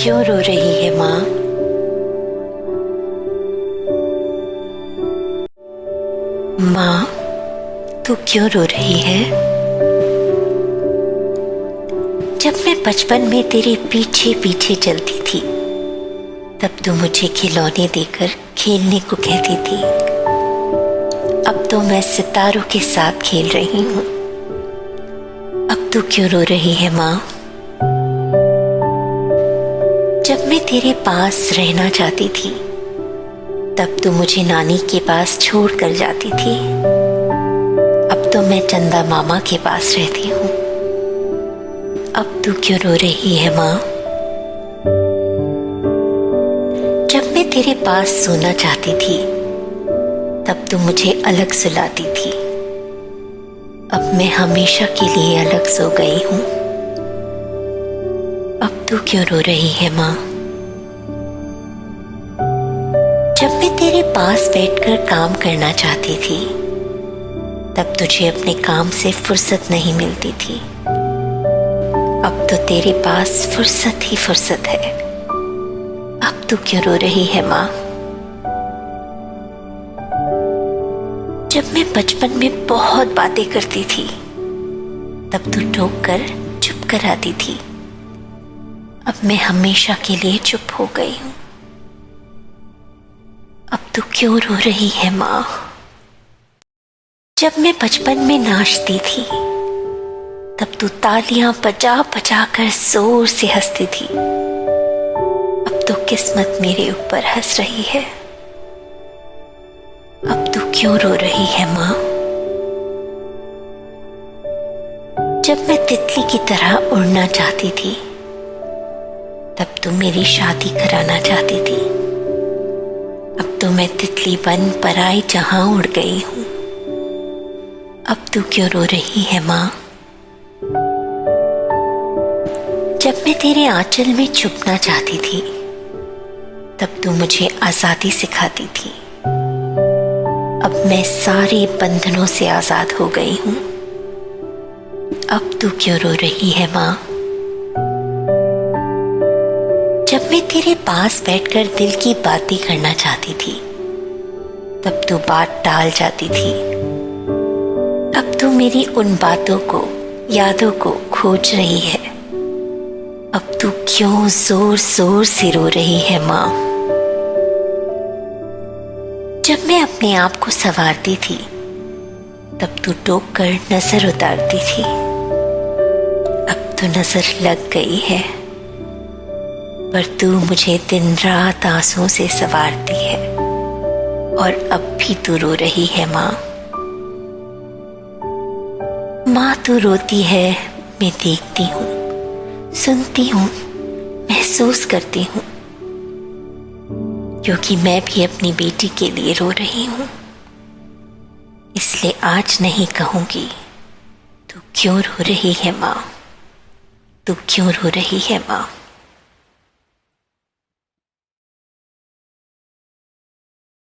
क्यों रो रही है माँ? माँ, तू क्यों रो रही है? जब मैं बचपन में तेरे पीछे पीछे चलती थी, तब तू मुझे खिलौने देकर खेलने को कहती थी। अब तो मैं सितारों के साथ खेल रही हूँ। अब तू क्यों रो रही है माँ? जब मैं तेरे पास रहना चाहती थी, तब तू मुझे नानी के पास छोड़ कर जाती थी। अब तो मैं चंदा मामा के पास रहती हूँ। अब तू क्यों रो रही है माँ? जब मैं तेरे पास सोना चाहती थी, तब तू मुझे अलग सुलाती थी। अब मैं हमेशा के लिए अलग सो गई हूँ। अब तू क्यों रो रही है माँ? जब मैं तेरे पास बैठकर काम करना चाहती थी, तब तुझे अपने काम से फुर्सत नहीं मिलती थी। अब तो तेरे पास फुर्सत ही फुर्सत है। अब तू क्यों रो रही है माँ? जब मैं बचपन में बहुत बातें करती थी, तब तू टोक कर चुप कर आती थी। अब मैं हमेशा के लिए चुप हो गई हूँ। अब तू क्यों रो रही है माँ? जब मैं बचपन में नाचती थी, तब तू तालियां बजा बजा कर जोर से हंसती थी। अब तो किस्मत मेरे ऊपर हंस रही है। अब तू क्यों रो रही है माँ? जब मैं तितली की तरह उड़ना चाहती थी, तब तू मेरी शादी कराना चाहती थी। अब तो मैं तितली बन पराई जहां उड़ गई हूं। अब तू क्यों रो रही है माँ? जब मैं तेरे आंचल में छुपना चाहती थी, तब तू मुझे आजादी सिखाती थी। अब मैं सारे बंधनों से आजाद हो गई हूं। अब तू क्यों रो रही है माँ? जब मैं तेरे पास बैठकर दिल की बातें करना चाहती थी, तब तू बात टाल जाती थी। अब तू मेरी उन बातों को, यादों को खोज रही है। अब तू क्यों जोर जोर से रो रही है माँ? जब मैं अपने आप को संवारती थी, तब तू टोक कर नजर उतारती थी। अब तो नजर लग गई है, पर तू मुझे दिन रात आंसुओं से संवारती है। और अब भी तू रो रही है माँ। माँ, तू रोती है, मैं देखती हूँ, सुनती हूँ, महसूस करती हूँ, क्योंकि मैं भी अपनी बेटी के लिए रो रही हूँ। इसलिए आज नहीं कहूंगी, तू क्यों रो रही है माँ? तू क्यों रो रही है माँ?